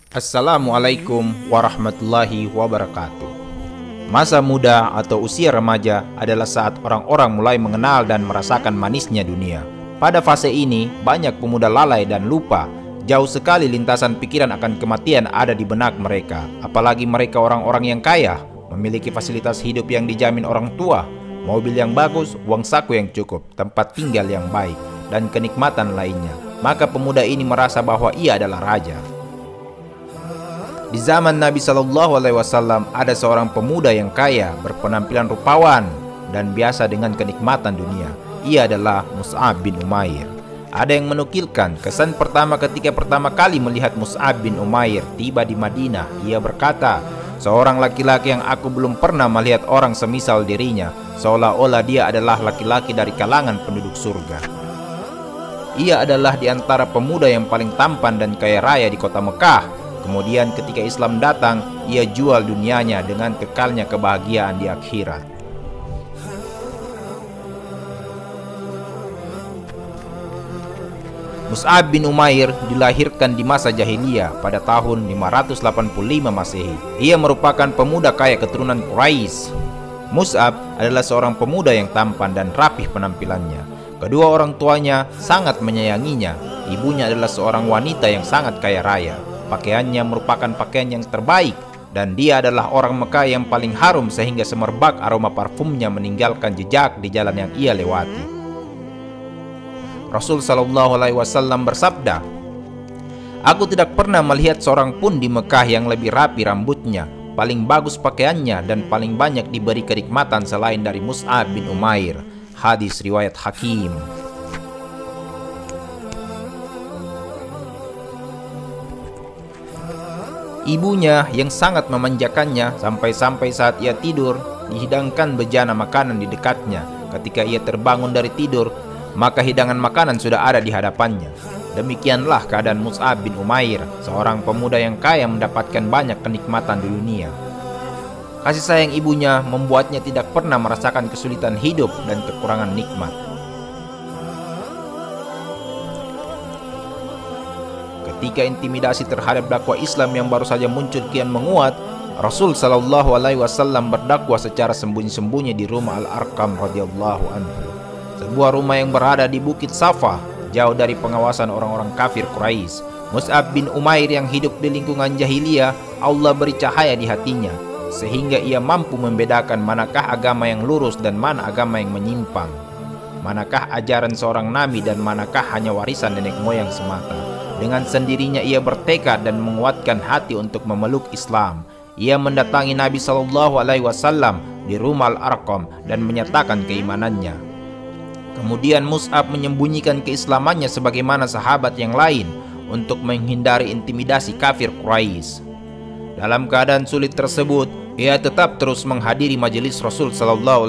Assalamualaikum warahmatullahi wabarakatuh. Masa muda atau usia remaja adalah saat orang-orang mulai mengenal dan merasakan manisnya dunia. Pada fase ini, banyak pemuda lalai dan lupa. Jauh sekali lintasan pikiran akan kematian ada di benak mereka. Apalagi mereka orang-orang yang kaya, memiliki fasilitas hidup yang dijamin orang tua, mobil yang bagus, uang saku yang cukup, tempat tinggal yang baik, dan kenikmatan lainnya. Maka pemuda ini merasa bahwa ia adalah raja. Di zaman Nabi SAW ada seorang pemuda yang kaya, berpenampilan rupawan, dan biasa dengan kenikmatan dunia. Ia adalah Mus'ab bin Umair. Ada yang menukilkan kesan pertama ketika pertama kali melihat Mus'ab bin Umair tiba di Madinah. Ia berkata, "Seorang laki-laki yang aku belum pernah melihat orang semisal dirinya, seolah-olah dia adalah laki-laki dari kalangan penduduk surga." Ia adalah di antara pemuda yang paling tampan dan kaya raya di kota Mekah. Kemudian ketika Islam datang, ia jual dunianya dengan kekalnya kebahagiaan di akhirat. Mus'ab bin Umair dilahirkan di masa jahiliyah pada tahun 585 Masehi. Ia merupakan pemuda kaya keturunan Quraisy. Mus'ab adalah seorang pemuda yang tampan dan rapih penampilannya. Kedua orang tuanya sangat menyayanginya. Ibunya adalah seorang wanita yang sangat kaya raya. Pakaiannya merupakan pakaian yang terbaik, dan dia adalah orang Mekah yang paling harum sehingga semerbak aroma parfumnya meninggalkan jejak di jalan yang ia lewati. Rasul SAW bersabda, "Aku tidak pernah melihat seorang pun di Mekah yang lebih rapi rambutnya, paling bagus pakaiannya, dan paling banyak diberi kenikmatan selain dari Mus'ab bin Umair." Hadis riwayat Hakim. Ibunya yang sangat memanjakannya sampai-sampai saat ia tidur dihidangkan bejana makanan di dekatnya. Ketika ia terbangun dari tidur, maka hidangan makanan sudah ada di hadapannya. Demikianlah keadaan Mus'ab bin Umair, seorang pemuda yang kaya mendapatkan banyak kenikmatan di dunia. Kasih sayang ibunya membuatnya tidak pernah merasakan kesulitan hidup dan kekurangan nikmat. Ketika intimidasi terhadap dakwah Islam yang baru saja muncul kian menguat, Rasul SAW berdakwah secara sembunyi-sembunyi di rumah Al-Arqam radhiyallahu anhu, sebuah rumah yang berada di Bukit Safa, jauh dari pengawasan orang-orang kafir Quraisy. Mus'ab bin Umair yang hidup di lingkungan jahiliyah, Allah beri cahaya di hatinya, sehingga ia mampu membedakan manakah agama yang lurus dan mana agama yang menyimpang, manakah ajaran seorang nabi dan manakah hanya warisan nenek moyang semata. Dengan sendirinya ia bertekad dan menguatkan hati untuk memeluk Islam. Ia mendatangi Nabi SAW di rumah Al-Arqam dan menyatakan keimanannya. Kemudian Mus'ab menyembunyikan keislamannya sebagaimana sahabat yang lain untuk menghindari intimidasi kafir Quraisy. Dalam keadaan sulit tersebut, ia tetap terus menghadiri majelis Rasul SAW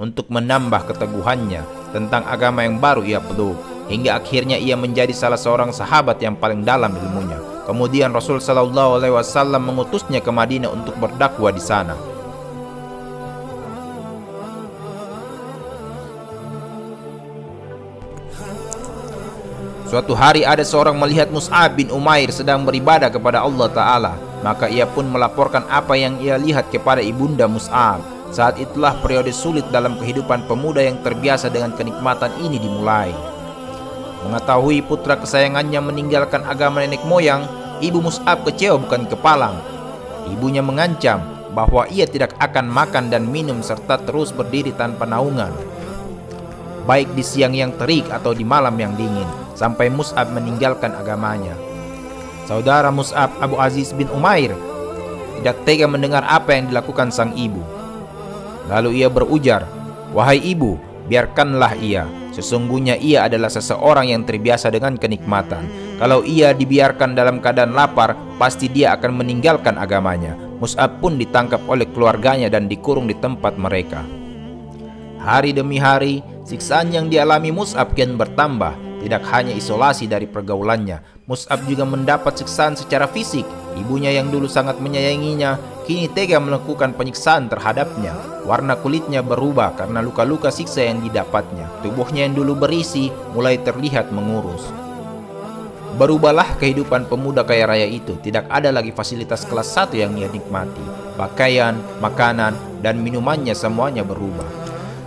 untuk menambah keteguhannya tentang agama yang baru ia peluk, hingga akhirnya ia menjadi salah seorang sahabat yang paling dalam ilmunya. Kemudian Rasul SAW mengutusnya ke Madinah untuk berdakwah di sana. Suatu hari ada seorang melihat Mus'ab bin Umair sedang beribadah kepada Allah Ta'ala. Maka ia pun melaporkan apa yang ia lihat kepada ibunda Mus'ab. Saat itulah periode sulit dalam kehidupan pemuda yang terbiasa dengan kenikmatan ini dimulai. Mengetahui putra kesayangannya meninggalkan agama nenek moyang, ibu Mus'ab kecewa bukan kepalang. Ibunya mengancam bahwa ia tidak akan makan dan minum serta terus berdiri tanpa naungan, baik di siang yang terik atau di malam yang dingin, sampai Mus'ab meninggalkan agamanya. Saudara Mus'ab, Abu Aziz bin Umair, tidak tega mendengar apa yang dilakukan sang ibu. Lalu ia berujar, "Wahai ibu, biarkanlah ia. Sesungguhnya ia adalah seseorang yang terbiasa dengan kenikmatan. Kalau ia dibiarkan dalam keadaan lapar, pasti dia akan meninggalkan agamanya." Mus'ab pun ditangkap oleh keluarganya dan dikurung di tempat mereka. Hari demi hari, siksaan yang dialami Mus'ab kian bertambah. Tidak hanya isolasi dari pergaulannya, Mus'ab juga mendapat siksaan secara fisik. Ibunya yang dulu sangat menyayanginya, kini tega melakukan penyiksaan terhadapnya. Warna kulitnya berubah karena luka-luka siksa yang didapatnya. Tubuhnya yang dulu berisi mulai terlihat mengurus. Berubahlah kehidupan pemuda kaya raya itu. Tidak ada lagi fasilitas kelas 1 yang ia nikmati. Pakaian, makanan, dan minumannya semuanya berubah.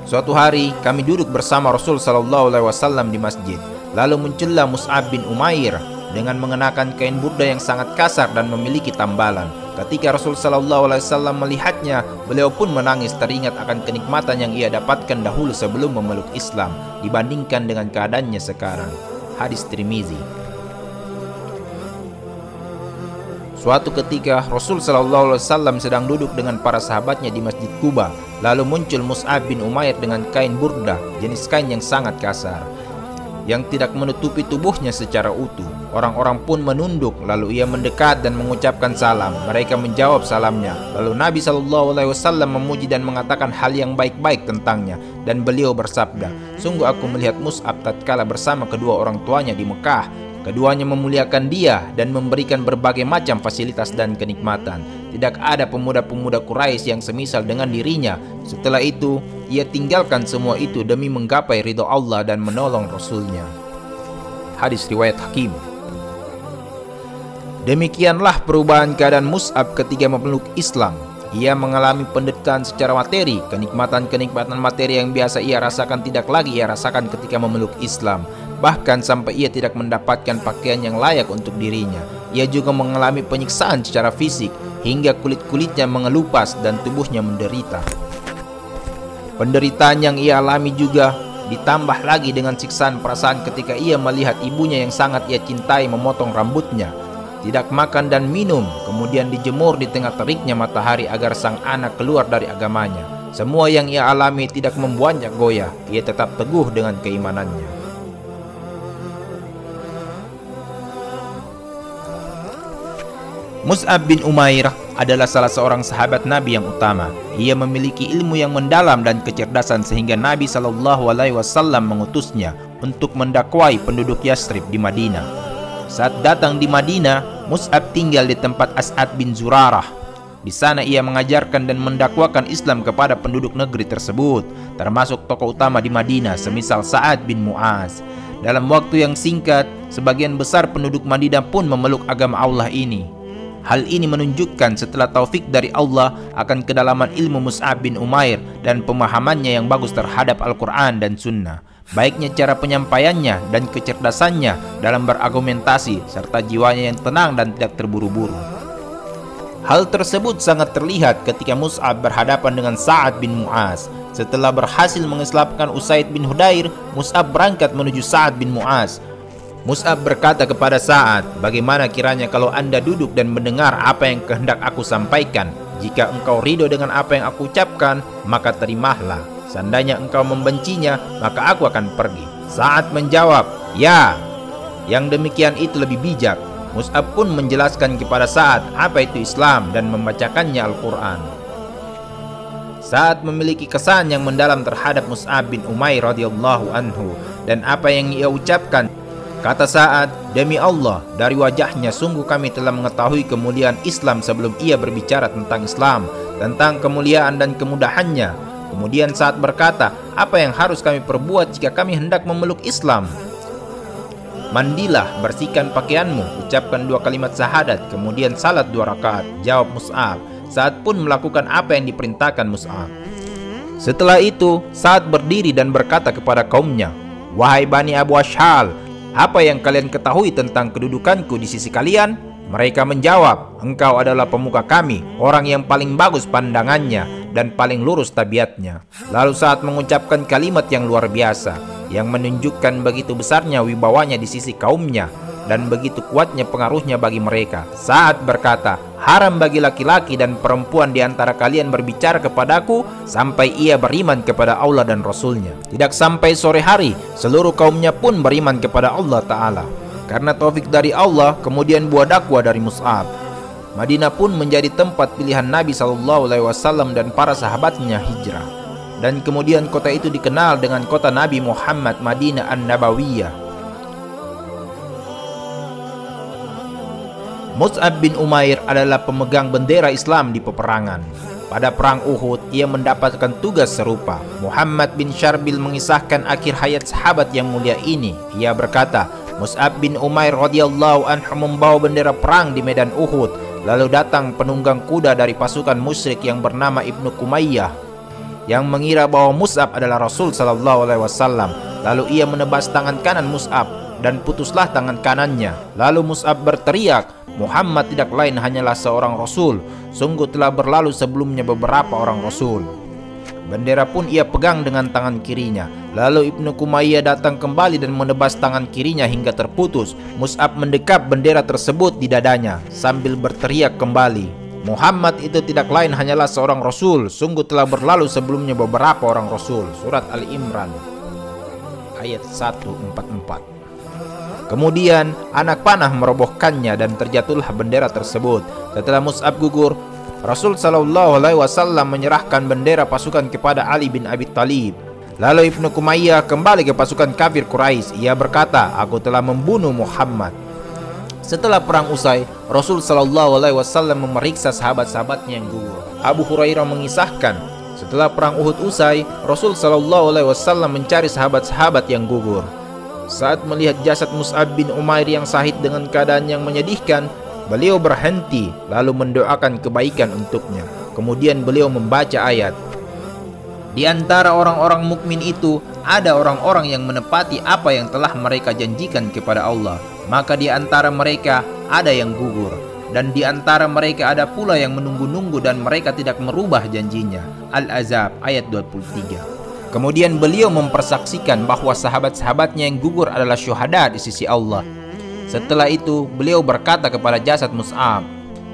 Suatu hari kami duduk bersama Rasul Sallallahu Alaihi Wasallam di masjid. Lalu muncullah Mus'ab bin Umair dengan mengenakan kain burda yang sangat kasar dan memiliki tambalan. Ketika Rasul Sallallahu Alaihi Wasallam melihatnya, beliau pun menangis teringat akan kenikmatan yang ia dapatkan dahulu sebelum memeluk Islam dibandingkan dengan keadaannya sekarang. Hadis Tirmizi. Suatu ketika Rasul Sallallahu Alaihi Wasallam sedang duduk dengan para sahabatnya di Masjid Quba. Lalu muncul Mus'ab bin Umair dengan kain burda, jenis kain yang sangat kasar, yang tidak menutupi tubuhnya secara utuh. Orang-orang pun menunduk, lalu ia mendekat dan mengucapkan salam. Mereka menjawab salamnya. Lalu Nabi Sallallahu Alaihi Wasallam memuji dan mengatakan hal yang baik-baik tentangnya. Dan beliau bersabda, "Sungguh aku melihat Mus'ab tatkala bersama kedua orang tuanya di Mekah. Keduanya memuliakan dia dan memberikan berbagai macam fasilitas dan kenikmatan. Tidak ada pemuda-pemuda Quraisy yang semisal dengan dirinya. Setelah itu, ia tinggalkan semua itu demi menggapai ridho Allah dan menolong Rasulnya." Hadis riwayat Hakim. Demikianlah perubahan keadaan Mus'ab ketika memeluk Islam. Ia mengalami penderitaan secara materi. Kenikmatan-kenikmatan materi yang biasa ia rasakan tidak lagi ia rasakan ketika memeluk Islam. Bahkan sampai ia tidak mendapatkan pakaian yang layak untuk dirinya. Ia juga mengalami penyiksaan secara fisik hingga kulit-kulitnya mengelupas dan tubuhnya menderita. Penderitaan yang ia alami juga ditambah lagi dengan siksaan perasaan ketika ia melihat ibunya yang sangat ia cintai memotong rambutnya, tidak makan dan minum, kemudian dijemur di tengah teriknya matahari agar sang anak keluar dari agamanya. Semua yang ia alami tidak membuatnya goyah. Ia tetap teguh dengan keimanannya. Mus'ab bin Umair adalah salah seorang sahabat Nabi yang utama. Ia memiliki ilmu yang mendalam dan kecerdasan sehingga Nabi Shallallahu Alaihi Wasallam mengutusnya untuk mendakwai penduduk Yathrib di Madinah. Saat datang di Madinah, Mus'ab tinggal di tempat As'ad bin Zurarah. Di sana ia mengajarkan dan mendakwakan Islam kepada penduduk negeri tersebut, termasuk tokoh utama di Madinah semisal Sa'ad bin Mu'az. Dalam waktu yang singkat, sebagian besar penduduk Madinah pun memeluk agama Allah ini. Hal ini menunjukkan setelah taufik dari Allah akan kedalaman ilmu Mus'ab bin Umair dan pemahamannya yang bagus terhadap Al-Quran dan Sunnah. Baiknya cara penyampaiannya dan kecerdasannya dalam berargumentasi serta jiwanya yang tenang dan tidak terburu-buru. Hal tersebut sangat terlihat ketika Mus'ab berhadapan dengan Sa'ad bin Mu'az. Setelah berhasil mengislamkan Usaid bin Hudair, Mus'ab berangkat menuju Sa'ad bin Mu'az. Mus'ab berkata kepada Sa'ad, "Bagaimana kiranya kalau anda duduk dan mendengar apa yang kehendak aku sampaikan? Jika engkau ridho dengan apa yang aku ucapkan, maka terimalah. Seandainya engkau membencinya, maka aku akan pergi." Sa'ad menjawab, "Ya." Yang demikian itu lebih bijak. Mus'ab pun menjelaskan kepada Sa'ad apa itu Islam dan membacakannya Al-Quran. Sa'ad memiliki kesan yang mendalam terhadap Mus'ab bin Umair radhiyallahu anhu dan apa yang ia ucapkan. Kata Sa'ad, "Demi Allah, dari wajahnya sungguh kami telah mengetahui kemuliaan Islam sebelum ia berbicara tentang Islam, tentang kemuliaan dan kemudahannya." Kemudian Sa'ad berkata, "Apa yang harus kami perbuat jika kami hendak memeluk Islam?" "Mandilah, bersihkan pakaianmu, ucapkan 2 kalimat syahadat, kemudian salat 2 rakaat, jawab Mus'ab. Sa'ad pun melakukan apa yang diperintahkan Mus'ab. Setelah itu, Sa'ad berdiri dan berkata kepada kaumnya, "Wahai Bani Abu Ashhal, apa yang kalian ketahui tentang kedudukanku di sisi kalian?" Mereka menjawab, "Engkau adalah pemuka kami, orang yang paling bagus pandangannya dan paling lurus tabiatnya." Lalu Sa'ad mengucapkan kalimat yang luar biasa, yang menunjukkan begitu besarnya wibawanya di sisi kaumnya dan begitu kuatnya pengaruhnya bagi mereka. Sa'ad berkata, "Haram bagi laki-laki dan perempuan di antara kalian berbicara kepadaku sampai ia beriman kepada Allah dan Rasulnya." Tidak sampai sore hari, seluruh kaumnya pun beriman kepada Allah Ta'ala. Karena taufik dari Allah, kemudian buah dakwah dari Mus'ab, Madinah pun menjadi tempat pilihan Nabi SAW dan para sahabatnya hijrah. Dan kemudian kota itu dikenal dengan kota Nabi Muhammad, Madinah An-Nabawiyah. Mus'ab bin Umair adalah pemegang bendera Islam di peperangan. Pada perang Uhud, ia mendapatkan tugas serupa. Muhammad bin Syarbil mengisahkan akhir hayat sahabat yang mulia ini. Ia berkata, Mus'ab bin Umair radhiyallahu anhu membawa bendera perang di medan Uhud. Lalu datang penunggang kuda dari pasukan musyrik yang bernama Ibnu Kumayyah, yang mengira bahwa Mus'ab adalah Rasul sallallahu alaihi wasallam. Lalu ia menebas tangan kanan Mus'ab dan putuslah tangan kanannya. Lalu Mus'ab berteriak, "Muhammad tidak lain hanyalah seorang Rasul. Sungguh telah berlalu sebelumnya beberapa orang Rasul." Bendera pun ia pegang dengan tangan kirinya. Lalu Ibnu Kumayyah datang kembali dan menebas tangan kirinya hingga terputus. Mus'ab mendekap bendera tersebut di dadanya sambil berteriak kembali, "Muhammad itu tidak lain hanyalah seorang Rasul. Sungguh telah berlalu sebelumnya beberapa orang Rasul." Surat Ali Imran ayat 144. Kemudian anak panah merobohkannya dan terjatuhlah bendera tersebut. Setelah Mus'ab gugur, Rasul sallallahu alaihi wasallam menyerahkan bendera pasukan kepada Ali bin Abi Thalib. Lalu Ibnu Kumayyah kembali ke pasukan kafir Quraisy. Ia berkata, "Aku telah membunuh Muhammad." Setelah perang usai, Rasul sallallahu alaihi wasallam memeriksa sahabat-sahabatnya yang gugur. Abu Hurairah mengisahkan, setelah perang Uhud usai, Rasul sallallahu alaihi wasallam mencari sahabat-sahabat yang gugur. Saat melihat jasad Mus'ab bin Umair yang syahid dengan keadaan yang menyedihkan, beliau berhenti lalu mendoakan kebaikan untuknya. Kemudian beliau membaca ayat, "Di antara orang-orang mukmin itu ada orang-orang yang menepati apa yang telah mereka janjikan kepada Allah. Maka di antara mereka ada yang gugur, dan di antara mereka ada pula yang menunggu-nunggu dan mereka tidak merubah janjinya." Al-Ahzab ayat 23. Kemudian beliau mempersaksikan bahwa sahabat-sahabatnya yang gugur adalah syuhada di sisi Allah. Setelah itu beliau berkata kepada jasad Mus'ab,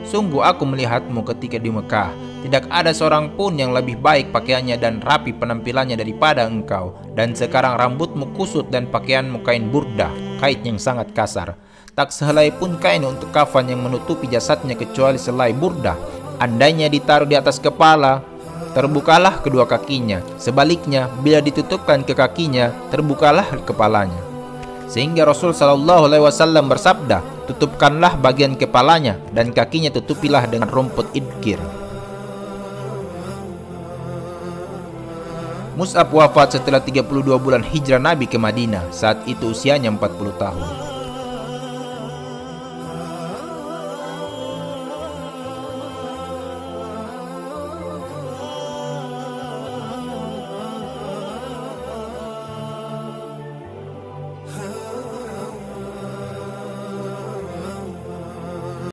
"Sungguh aku melihatmu ketika di Mekah. Tidak ada seorang pun yang lebih baik pakaiannya dan rapi penampilannya daripada engkau. Dan sekarang rambutmu kusut dan pakaianmu kain burdah, kait yang sangat kasar. Tak sehelai pun kain untuk kafan yang menutupi jasadnya kecuali selai burdah. Andainya ditaruh di atas kepala, terbukalah kedua kakinya. Sebaliknya, bila ditutupkan ke kakinya, terbukalah kepalanya." Sehingga Rasul sallallahu alaihi wasallam bersabda, "Tutupkanlah bagian kepalanya dan kakinya tutupilah dengan rumput idkir." Mus'ab wafat setelah 32 bulan hijrah Nabi ke Madinah. Saat itu usianya 40 tahun.